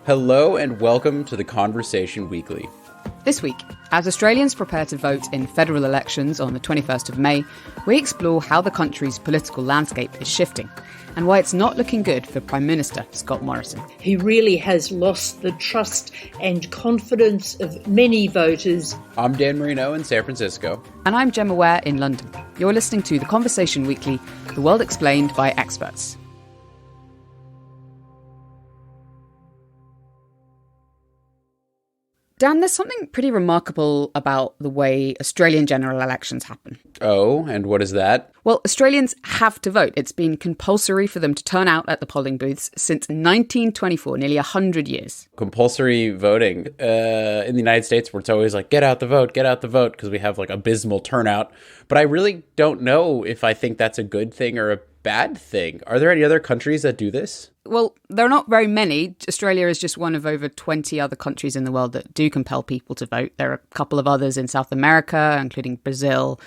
Hello and welcome to the Conversation Weekly. This week, as Australians prepare to vote in federal elections on the 21st of May, we explore how the country's political landscape is shifting and why it's not looking good for Prime Minister Scott Morrison. He really has lost the trust and confidence of many voters. I'm Dan Marino in San Francisco. And I'm Gemma Ware in London. You're listening to The Conversation Weekly, the world explained by experts. Dan, there's something pretty remarkable about the way Australian general elections happen. Oh, and what is that? Well, Australians have to vote. It's been compulsory for them to turn out at the polling booths since 1924, nearly 100 years. Compulsory voting. In the United States, where it's always like, get out the vote, because we have like abysmal turnout. But I really don't know if I think that's a good thing or a bad thing. Are there any other countries that do this? Well, there are not very many. Australia is just one of over 20 other countries in the world that do compel people to vote. There are a couple of others in South America, including Brazil,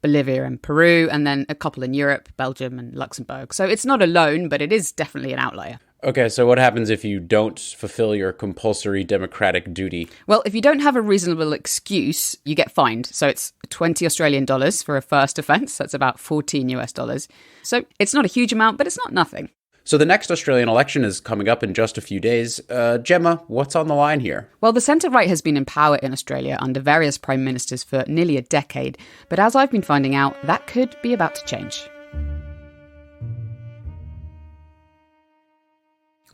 Bolivia and Peru, and then a couple in Europe, Belgium and Luxembourg. So it's not alone, but it is definitely an outlier. Okay, so what happens if you don't fulfill your compulsory democratic duty? Well, if you don't have a reasonable excuse, you get fined. So it's 20 Australian dollars for a first offence. That's about 14 US dollars. So it's not a huge amount, but it's not nothing. So the next Australian election is coming up in just a few days. Gemma, what's on the line here? Well, the centre-right has been in power in Australia under various prime ministers for nearly a decade. But as I've been finding out, that could be about to change.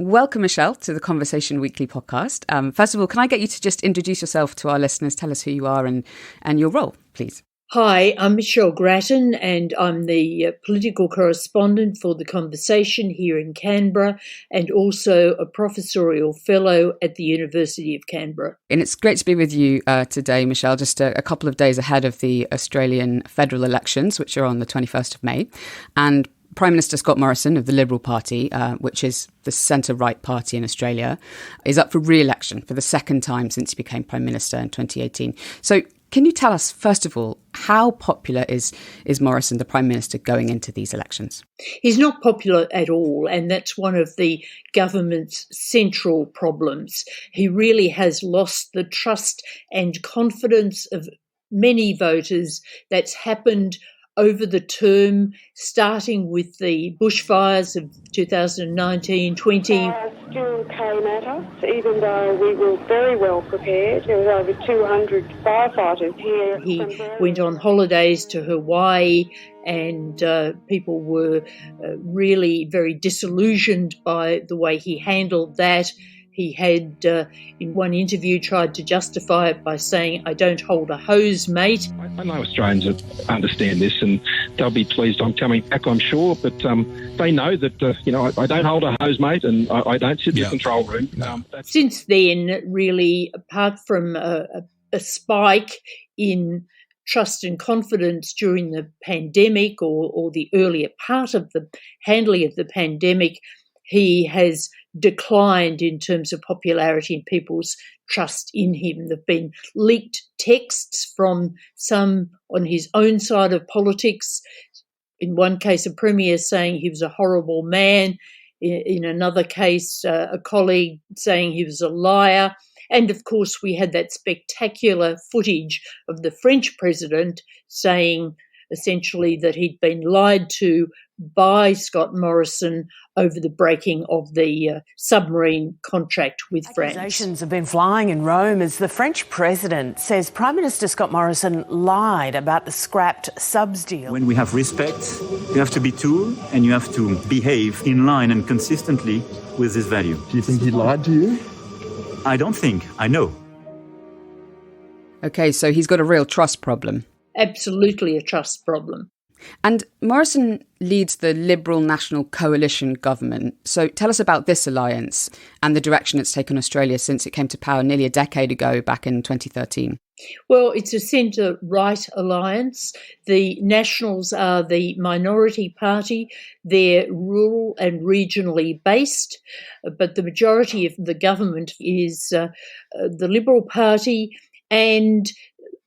Welcome, Michelle, to the Conversation Weekly podcast. First of all, can I get you to just introduce yourself to our listeners? Tell us who you are and your role, please. Hi, I'm Michelle Grattan and I'm the political correspondent for The Conversation here in Canberra and also a professorial fellow at the University of Canberra. And it's great to be with you today, Michelle, just a couple of days ahead of the Australian federal elections, which are on the 21st of May. And Prime Minister Scott Morrison of the Liberal Party, which is the centre-right party in Australia, is up for re-election for the second time since he became Prime Minister in 2018. So can you tell us, first of all, how popular is Morrison, the Prime Minister, going into these elections? He's not popular at all, and that's one of the government's central problems. He really has lost the trust and confidence of many voters. That's happened over the term, starting with the bushfires of 2019-20. Still came at us, even though we were very well prepared. There was over 200 firefighters here. He went on holidays to Hawaii, and people were really very disillusioned by the way he handled that. He had, in one interview, tried to justify it by saying, I don't hold a hose, mate. I know Australians understand this and they'll be pleased I'm coming back, I'm sure, but they know that, I don't hold a hose, mate, and I don't sit in the control room. No. Since then, really, apart from a spike in trust and confidence during the pandemic or the earlier part of the handling of the pandemic, he has declined in terms of popularity and people's trust in him. There have been leaked texts from some on his own side of politics. In one case, a premier saying he was a horrible man. In another case, a colleague saying he was a liar. And of course, we had that spectacular footage of the French president saying essentially that he'd been lied to by Scott Morrison over the breaking of the submarine contract with France. Accusations have been flying in Rome as the French president says Prime Minister Scott Morrison lied about the scrapped subs deal. When we have respect, you have to be true and you have to behave in line and consistently with this value. Do you think he lied to you? I don't think. I know. Okay, so he's got a real trust problem. Absolutely a trust problem. And Morrison leads the Liberal National Coalition government. So tell us about this alliance and the direction it's taken Australia since it came to power nearly a decade ago, back in 2013. Well, it's a centre-right alliance. The Nationals are the minority party. They're rural and regionally based, but the majority of the government is the Liberal Party. And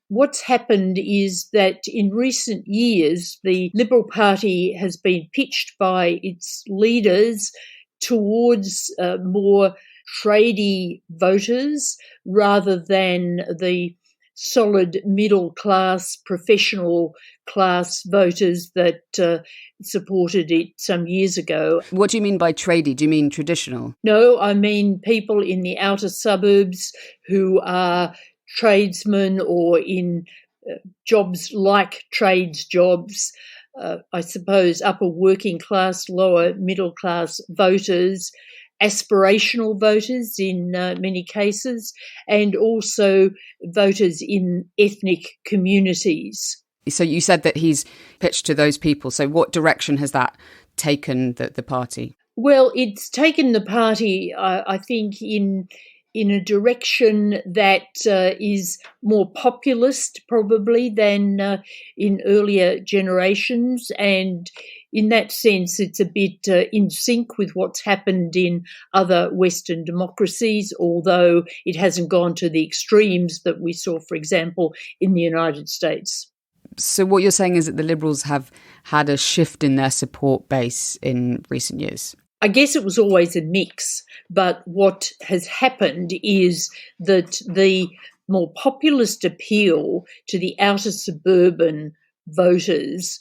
what's happened is that in recent years, the Liberal Party has been pitched by its leaders towards more tradie voters rather than the solid middle class, professional class voters that supported it some years ago. What do you mean by tradie? Do you mean traditional? No, I mean people in the outer suburbs who are tradesmen or in jobs like trades jobs, I suppose upper working class, lower middle class voters, aspirational voters in many cases, and also voters in ethnic communities. So you said that he's pitched to those people. So what direction has that taken the party? Well, it's taken the party, I think, in a direction that is more populist probably than in earlier generations. And in that sense, it's a bit in sync with what's happened in other Western democracies, although it hasn't gone to the extremes that we saw, for example, in the United States. So what you're saying is that the Liberals have had a shift in their support base in recent years? I guess it was always a mix, but what has happened is that the more populist appeal to the outer suburban voters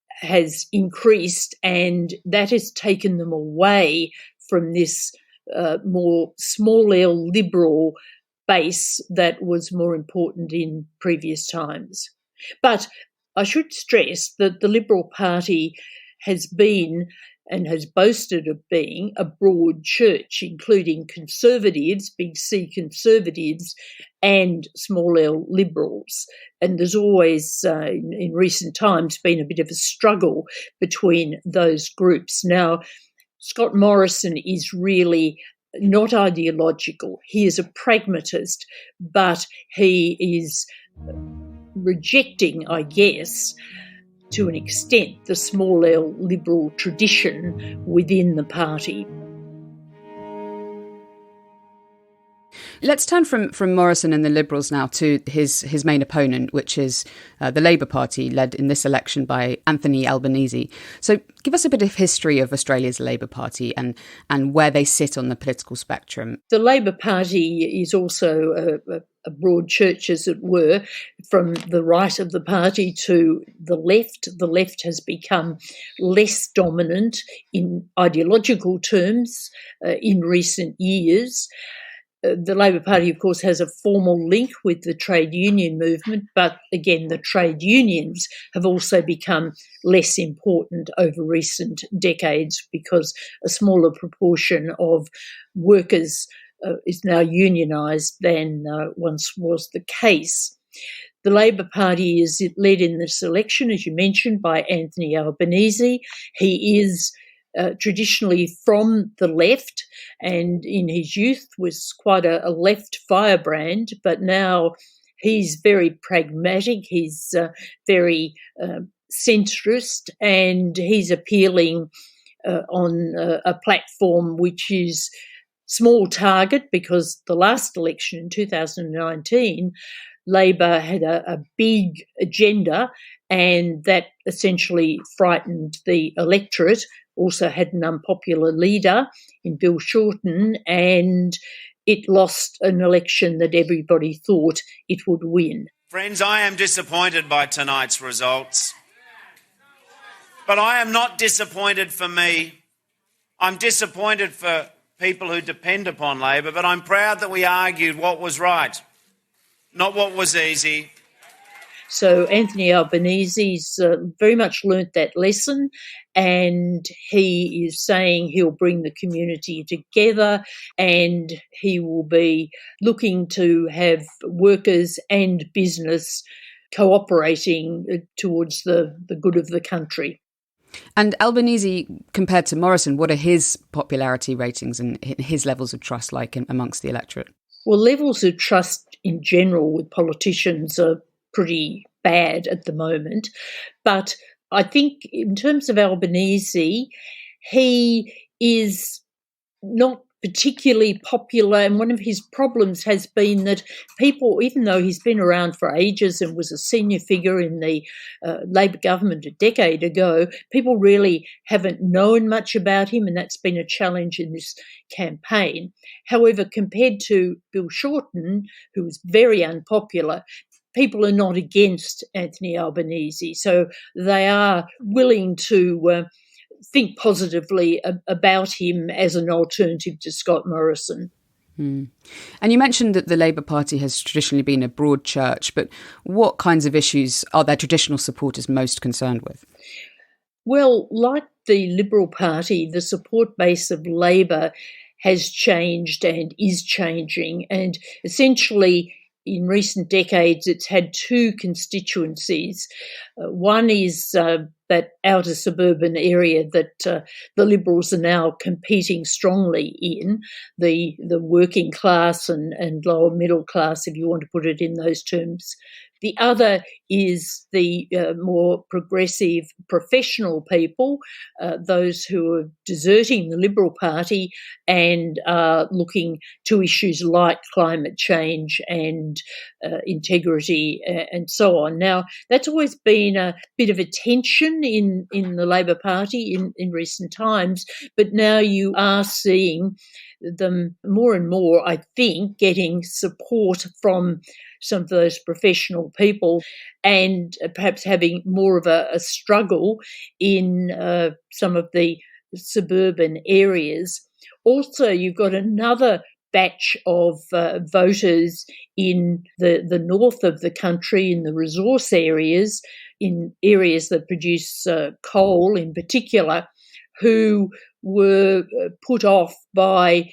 has increased, and that has taken them away from this more small L liberal base that was more important in previous times. But I should stress that the Liberal Party has been and has boasted of being a broad church, including conservatives, big C conservatives, and small L liberals. And there's always, in recent times, been a bit of a struggle between those groups. Now, Scott Morrison is really not ideological. He is a pragmatist, but he is rejecting, I guess, to an extent, the small L liberal tradition within the party. Let's turn from Morrison and the Liberals now to his main opponent, which is the Labour Party, led in this election by Anthony Albanese. So give us a bit of history of Australia's Labour Party and where they sit on the political spectrum. The Labour Party is also a broad church, as it were, from the right of the party to the left. The left has become less dominant in ideological terms in recent years. The Labor Party, of course, has a formal link with the trade union movement, but again, the trade unions have also become less important over recent decades because a smaller proportion of workers is now unionised than once was the case. The Labor Party is led in this election, as you mentioned, by Anthony Albanese. He is traditionally from the left, and in his youth was quite a left firebrand, but now he's very pragmatic, he's very centrist, and he's appealing on a platform which is small target because the last election in 2019, Labor had a big agenda, and that essentially frightened the electorate. Also had an unpopular leader in Bill Shorten, and it lost an election that everybody thought it would win. Friends, I am disappointed by tonight's results. But I am not disappointed for me. I'm disappointed for people who depend upon Labor, but I'm proud that we argued what was right, not what was easy. So Anthony Albanese's very much learnt that lesson, and he is saying he'll bring the community together and he will be looking to have workers and business cooperating towards the good of the country. And Albanese, compared to Morrison, what are his popularity ratings and his levels of trust like amongst the electorate? Well, levels of trust in general with politicians are pretty bad at the moment. But I think in terms of Albanese, he is not particularly popular, and one of his problems has been that people, even though he's been around for ages and was a senior figure in the Labor government a decade ago, people really haven't known much about him, and that's been a challenge in this campaign. However, compared to Bill Shorten, who was very unpopular, people are not against Anthony Albanese, so they are willing to think positively about him as an alternative to Scott Morrison. And you mentioned that the Labour Party has traditionally been a broad church, but what kinds of issues are their traditional supporters most concerned with? Well, like the Liberal Party, the support base of Labour has changed and is changing, and essentially in recent decades, it's had two constituencies. One is that outer suburban area that the Liberals are now competing strongly in, the working class and lower middle class, if you want to put it in those terms. The other is the more progressive professional people, those who are deserting the Liberal Party and are looking to issues like climate change and integrity and so on. Now, that's always been a bit of a tension in the Labor Party in recent times, but now you are seeing them more and more, I think, getting support from some of those professional people and perhaps having more of a struggle in some of the suburban areas. Also, you've got another batch of voters in the north of the country, in the resource areas, in areas that produce coal in particular, who were put off by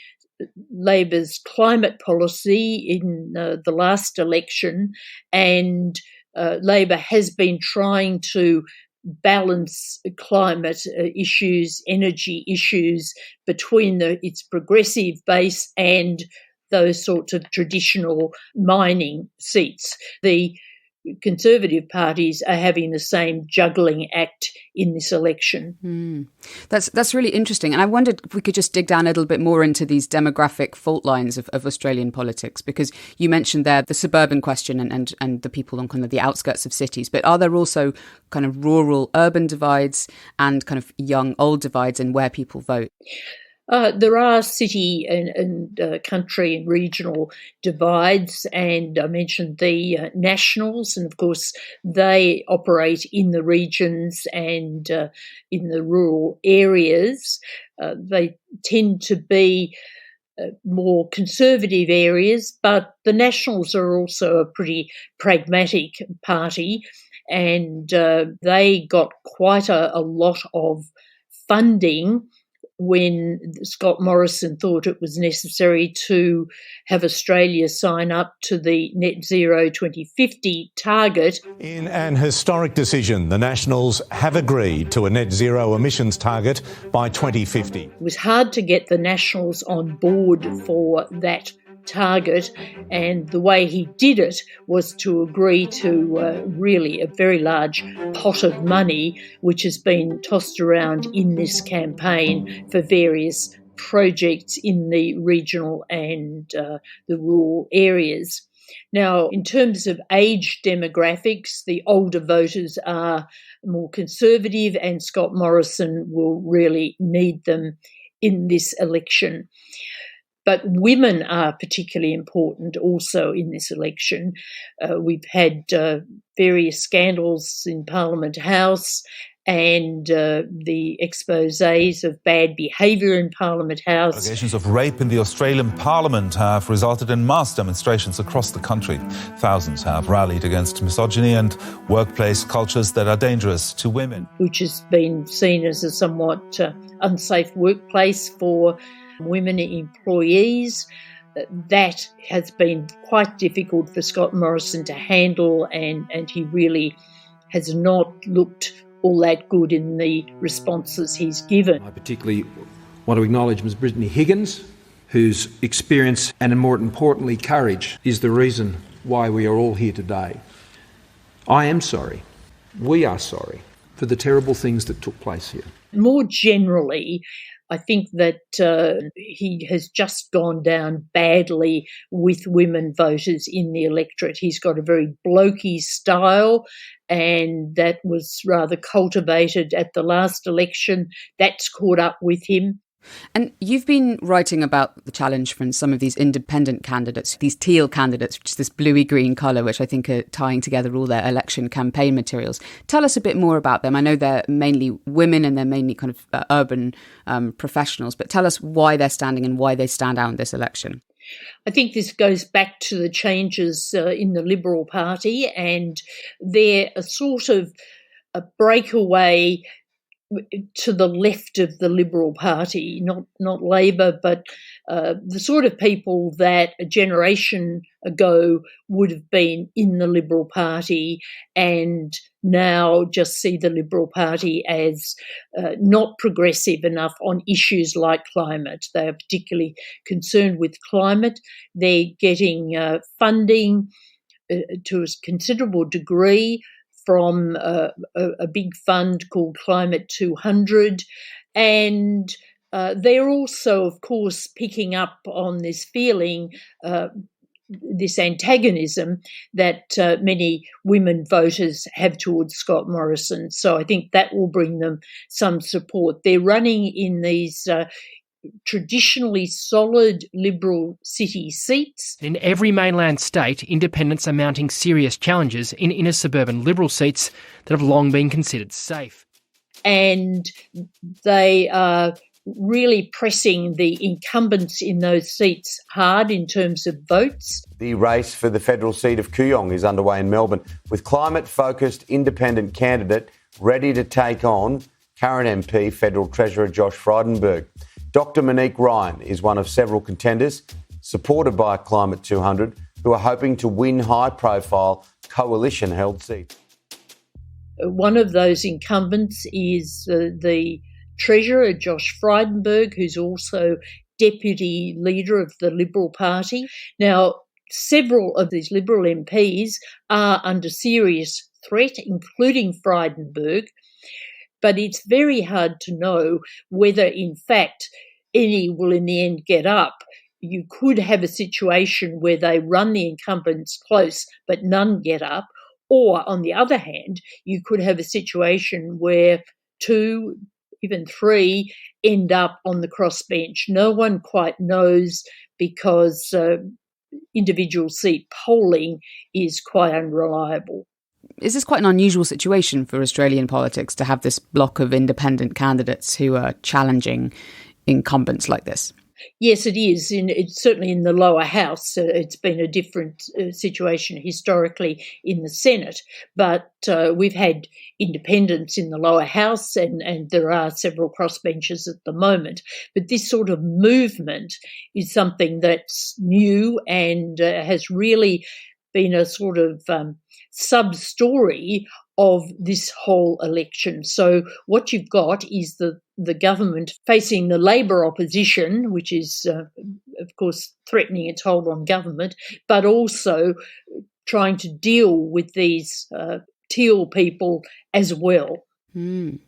Labor's climate policy in the last election, and Labor has been trying to balance climate issues, energy issues between its progressive base and those sorts of traditional mining seats. The Conservative parties are having the same juggling act in this election. That's really interesting. And I wondered if we could just dig down a little bit more into these demographic fault lines of Australian politics, because you mentioned there the suburban question and the people on kind of the outskirts of cities. But are there also kind of rural-urban divides and kind of young-old divides in where people vote? There are city and country and regional divides, and I mentioned the Nationals, and of course they operate in the regions and in the rural areas. They tend to be more conservative areas, but the Nationals are also a pretty pragmatic party, and they got quite a lot of funding when Scott Morrison thought it was necessary to have Australia sign up to the net zero 2050 target. In an historic decision, the Nationals have agreed to a net zero emissions target by 2050. It was hard to get the Nationals on board for that target, and the way he did it was to agree to really a very large pot of money which has been tossed around in this campaign for various projects in the regional and the rural areas. Now, in terms of age demographics, the older voters are more conservative, and Scott Morrison will really need them in this election. But women are particularly important also in this election. We've had various scandals in Parliament House and the exposés of bad behaviour in Parliament House. Allegations of rape in the Australian Parliament have resulted in mass demonstrations across the country. Thousands have rallied against misogyny and workplace cultures that are dangerous to women. Which has been seen as a somewhat unsafe workplace for women employees. That has been quite difficult for Scott Morrison to handle, and he really has not looked all that good in the responses he's given. I particularly want to acknowledge Ms Brittany Higgins, whose experience and, more importantly, courage is the reason why we are all here today. I am sorry. We are sorry for the terrible things that took place here. More generally, I think that he has just gone down badly with women voters in the electorate. He's got a very blokey style, and that was rather cultivated at the last election. That's caught up with him. And you've been writing about the challenge from some of these independent candidates, these teal candidates, which is this bluey-green colour, which I think are tying together all their election campaign materials. Tell us a bit more about them. I know they're mainly women and they're mainly kind of urban professionals, but tell us why they're standing and why they stand out in this election. I think this goes back to the changes in the Liberal Party, and they're a sort of a breakaway to the left of the Liberal Party, not Labor, but the sort of people that a generation ago would have been in the Liberal Party and now just see the Liberal Party as not progressive enough on issues like climate. They are particularly concerned with climate. They're getting funding to a considerable degree from a big fund called Climate 200. And they're also, of course, picking up on this feeling, this antagonism that many women voters have towards Scott Morrison. So I think that will bring them some support. They're running in these traditionally solid Liberal city seats. In every mainland state, independents are mounting serious challenges in inner suburban Liberal seats that have long been considered safe. And they are really pressing the incumbents in those seats hard in terms of votes. The race for the federal seat of Kooyong is underway in Melbourne, with climate-focused independent candidate ready to take on current MP, Federal Treasurer Josh Frydenberg. Dr Monique Ryan is one of several contenders, supported by Climate 200, who are hoping to win high-profile coalition-held seats. One of those incumbents is the Treasurer, Josh Frydenberg, who's also Deputy Leader of the Liberal Party. Now, several of these Liberal MPs are under serious threat, including Frydenberg, but it's very hard to know whether, in fact, any will in the end get up. You could have a situation where they run the incumbents close, but none get up. Or, on the other hand, you could have a situation where 2, even 3, end up on the crossbench. No one quite knows because individual seat polling is quite unreliable. Is this quite an unusual situation for Australian politics to have this block of independent candidates who are challenging incumbents like this? Yes, it is. It's certainly in the lower house. It's been a different situation historically in the Senate, but we've had independents in the lower house and there are several crossbenchers at the moment. But this sort of movement is something that's new and has really been a sort of sub-story of this whole election. So what you've got is the government facing the Labor opposition, which is, of course, threatening its hold on government, but also trying to deal with these teal people as well. Mm.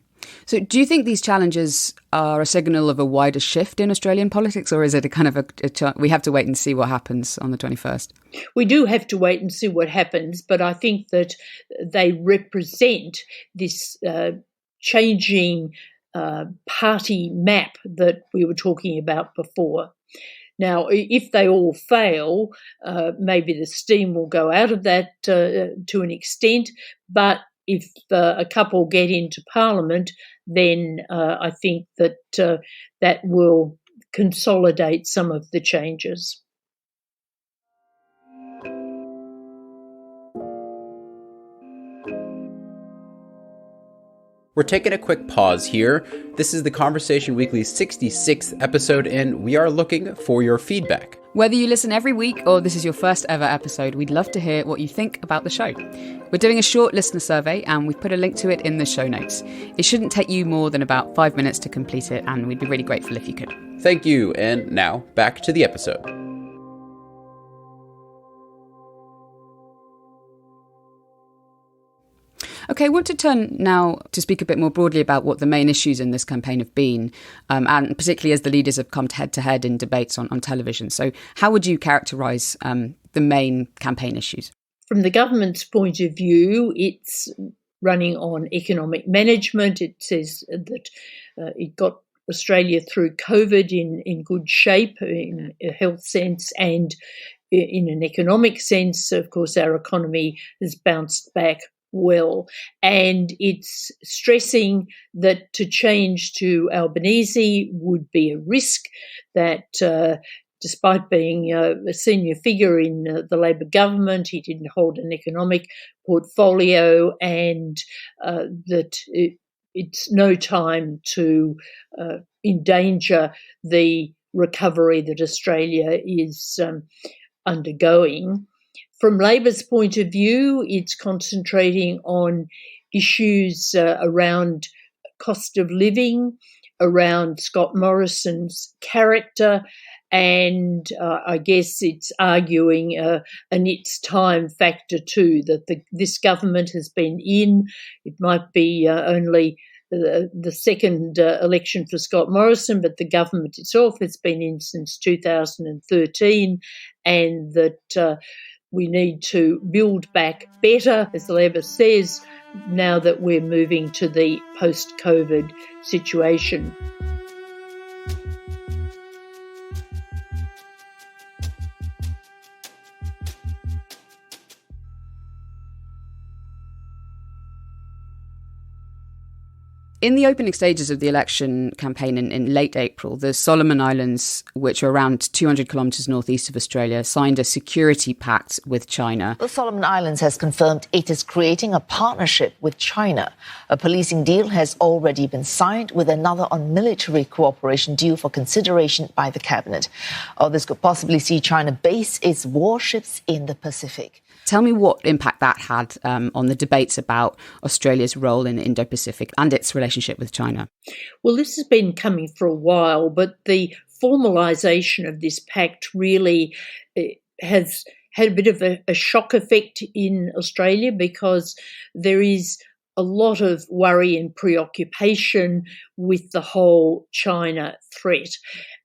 So do you think these challenges are a signal of a wider shift in Australian politics, or is it a kind of we have to wait and see what happens on the 21st? We do have to wait and see what happens, but I think that they represent this changing party map that we were talking about before. Now, if they all fail, maybe the steam will go out of that to an extent, but if a couple get into Parliament, then I think that that will consolidate some of the changes. We're taking a quick pause here. This is the Conversation Weekly's 66th episode, and we are looking for your feedback. Whether you listen every week or this is your first ever episode, we'd love to hear what you think about the show. We're doing a short listener survey and we've put a link to it in the show notes. It shouldn't take you more than about 5 minutes to complete it, and we'd be really grateful if you could. Thank you, and now back to the episode. OK, I want to turn now to speak a bit more broadly about what the main issues in this campaign have been, and particularly as the leaders have come head-to-head in debates on television. So how would you characterise the main campaign issues? From the government's point of view, it's running on economic management. It says that it got Australia through COVID in good shape, in a health sense, and in an economic sense. Of course, our economy has bounced back well, and it's stressing that to change to Albanese would be a risk, that despite being a senior figure in the Labor government, he didn't hold an economic portfolio, and that it's no time to endanger the recovery that Australia is undergoing. From Labor's point of view, it's concentrating on issues around cost of living, around Scott Morrison's character, and I guess it's arguing an it's time factor too, that this government has been in. It might be only the second election for Scott Morrison, but the government itself has been in since 2013, and that we need to build back better, as Labor says, now that we're moving to the post-COVID situation. In the opening stages of the election campaign in late April, the Solomon Islands, which are around 200 kilometres northeast of Australia, signed a security pact with China. The Solomon Islands has confirmed it is creating a partnership with China. A policing deal has already been signed, with another on military cooperation due for consideration by the cabinet. This could possibly see China base its warships in the Pacific. Tell me what impact that had on the debates about Australia's role in the Indo-Pacific and its relationship with China. Well, this has been coming for a while, but the formalisation of this pact really has had a bit of a shock effect in Australia, because there is a lot of worry and preoccupation with the whole China threat.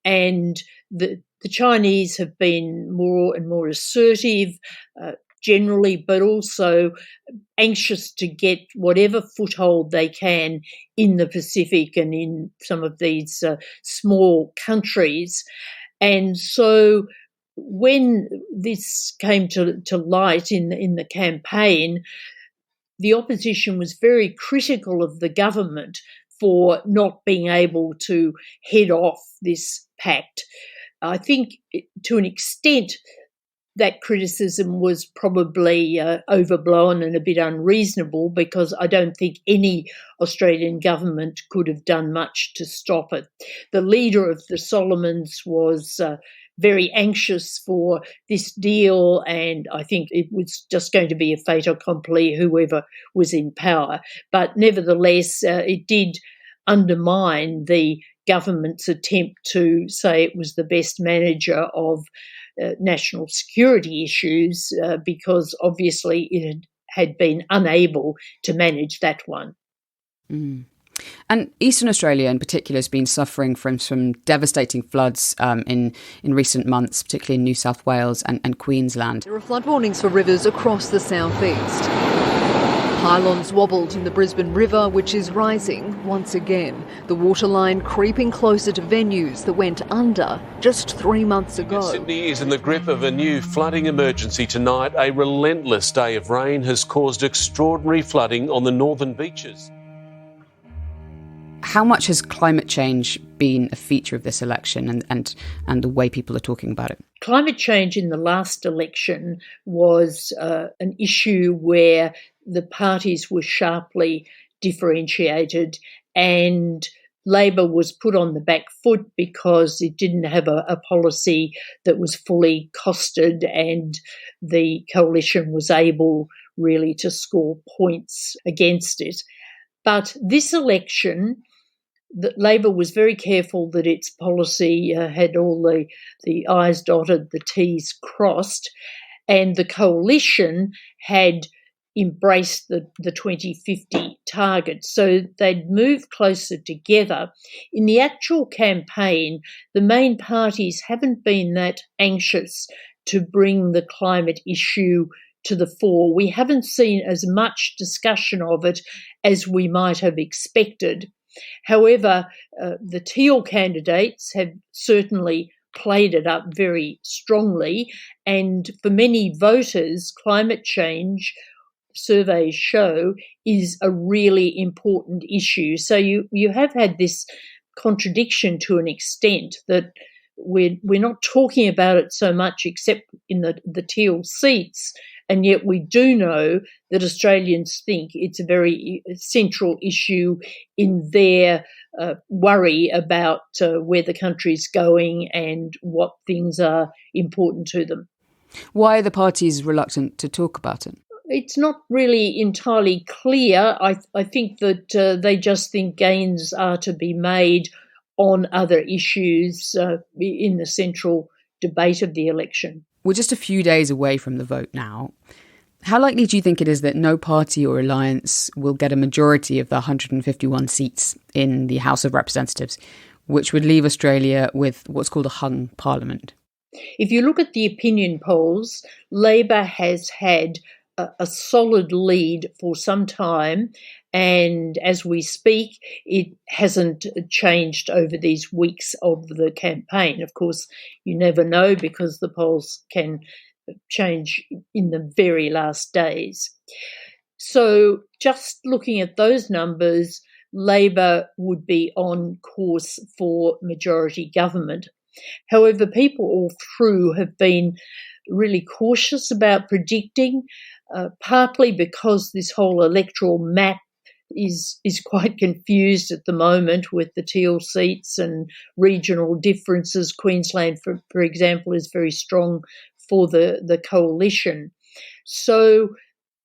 And the Chinese have been more and more assertive, generally, but also anxious to get whatever foothold they can in the Pacific and in some of these small countries. And so when this came to light in the campaign, the opposition was very critical of the government for not being able to head off this pact. I think to an extent that criticism was probably overblown and a bit unreasonable, because I don't think any Australian government could have done much to stop it. The leader of the Solomons was very anxious for this deal, and I think it was just going to be a fait accompli, whoever was in power. But nevertheless, it did undermine the government's attempt to say it was the best manager of national security issues, because obviously it had been unable to manage that one. Mm. And Eastern Australia in particular has been suffering from some devastating floods in recent months, particularly in New South Wales and Queensland. There are flood warnings for rivers across the southeast. Pylons wobbled in the Brisbane River, which is rising once again. The waterline creeping closer to venues that went under just 3 months ago. Sydney is in the grip of a new flooding emergency tonight. A relentless day of rain has caused extraordinary flooding on the northern beaches. How much has climate change been a feature of this election and the way people are talking about it? Climate change in the last election was an issue where the parties were sharply differentiated, and Labor was put on the back foot because it didn't have a policy that was fully costed, and the coalition was able really to score points against it. But this election, that Labor was very careful that its policy had all the I's dotted, the T's crossed, and the coalition had embrace the 2050 target. So they'd move closer together. In the actual campaign, the main parties haven't been that anxious to bring the climate issue to the fore. We haven't seen as much discussion of it as we might have expected. However, the Teal candidates have certainly played it up very strongly, and for many voters, climate change, surveys show, is a really important issue. So you have had this contradiction to an extent that we're not talking about it so much except in the Teal seats, and yet we do know that Australians think it's a very central issue in their worry about where the country's going and what things are important to them. Why are the parties reluctant to talk about it? It's not really entirely clear. I think that they just think gains are to be made on other issues in the central debate of the election. We're just a few days away from the vote now. How likely do you think it is that no party or alliance will get a majority of the 151 seats in the House of Representatives, which would leave Australia with what's called a hung parliament? If you look at the opinion polls, Labor has had a solid lead for some time, and as we speak, it hasn't changed over these weeks of the campaign. Of course, you never know because the polls can change in the very last days. So just looking at those numbers, Labor would be on course for majority government. However, people all through have been really cautious about predicting, partly because this whole electoral map is quite confused at the moment with the Teal seats and regional differences. Queensland, for example, is very strong for the coalition. So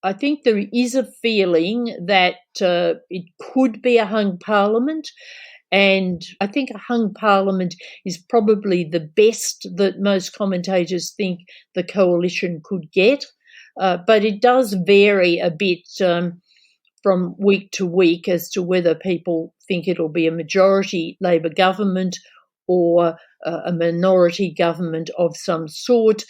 I think there is a feeling that it could be a hung parliament, and I think a hung parliament is probably the best that most commentators think the coalition could get. But it does vary a bit from week to week as to whether people think it'll be a majority Labor government or a minority government of some sort.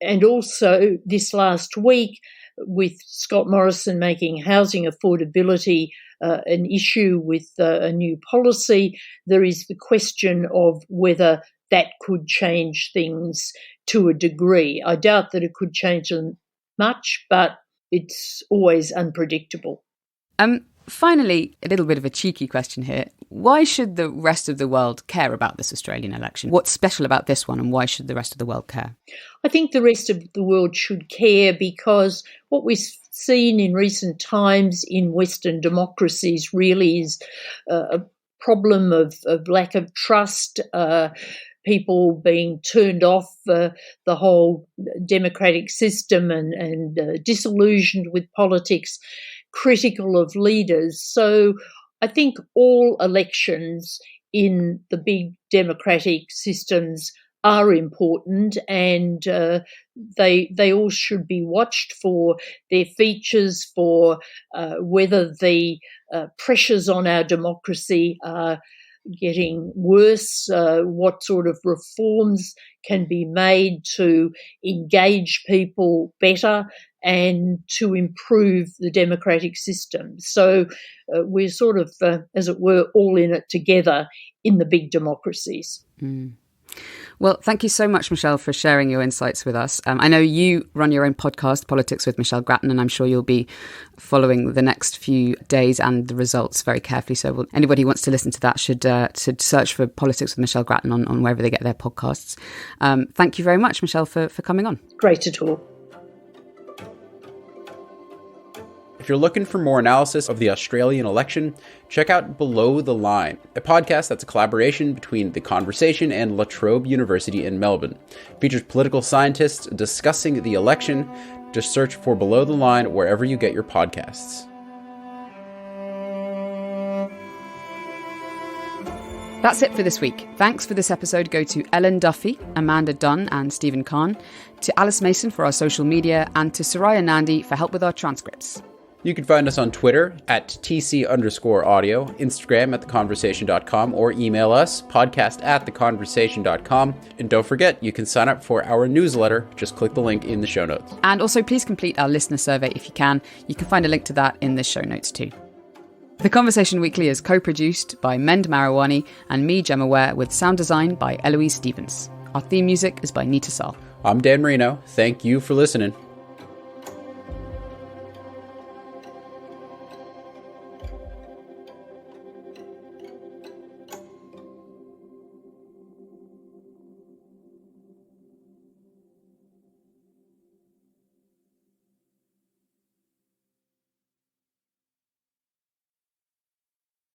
And also this last week, with Scott Morrison making housing affordability an issue with a new policy, there is the question of whether that could change things to a degree. I doubt that it could change them much, but it's always unpredictable. Finally, a little bit of a cheeky question here. Why should the rest of the world care about this Australian election? What's special about this one, and why should the rest of the world care? I think the rest of the world should care because what we've seen in recent times in Western democracies really is a problem of lack of trust, people being turned off the whole democratic system and disillusioned with politics, critical of leaders. So I think all elections in the big democratic systems are important, and they all should be watched for their features, for whether the pressures on our democracy are getting worse, what sort of reforms can be made to engage people better and to improve the democratic system. So we're sort of, as it were, all in it together in the big democracies. Mm. Well, thank you so much, Michelle, for sharing your insights with us. I know you run your own podcast, Politics with Michelle Grattan, and I'm sure you'll be following the next few days and the results very carefully. So anybody who wants to listen to that should search for Politics with Michelle Grattan on wherever they get their podcasts. Thank you very much, Michelle, for coming on. Great to talk. If you're looking for more analysis of the Australian election, check out Below the Line, a podcast that's a collaboration between The Conversation and La Trobe University in Melbourne. It features political scientists discussing the election. Just search for Below the Line wherever you get your podcasts. That's it for this week. Thanks for this episode go to Ellen Duffy, Amanda Dunn and Stephen Kahn, to Alice Mason for our social media, and to Soraya Nandi for help with our transcripts. You can find us on Twitter at TC_audio, Instagram at theconversation.com, or email us, podcast@theconversation.com. And don't forget, you can sign up for our newsletter. Just click the link in the show notes. And also, please complete our listener survey if you can. You can find a link to that in the show notes too. The Conversation Weekly is co-produced by Mend Mariwany and me, Gemma Ware, with sound design by Eloise Stevens. Our theme music is by Neeta Sarl. I'm Dan Marino. Thank you for listening.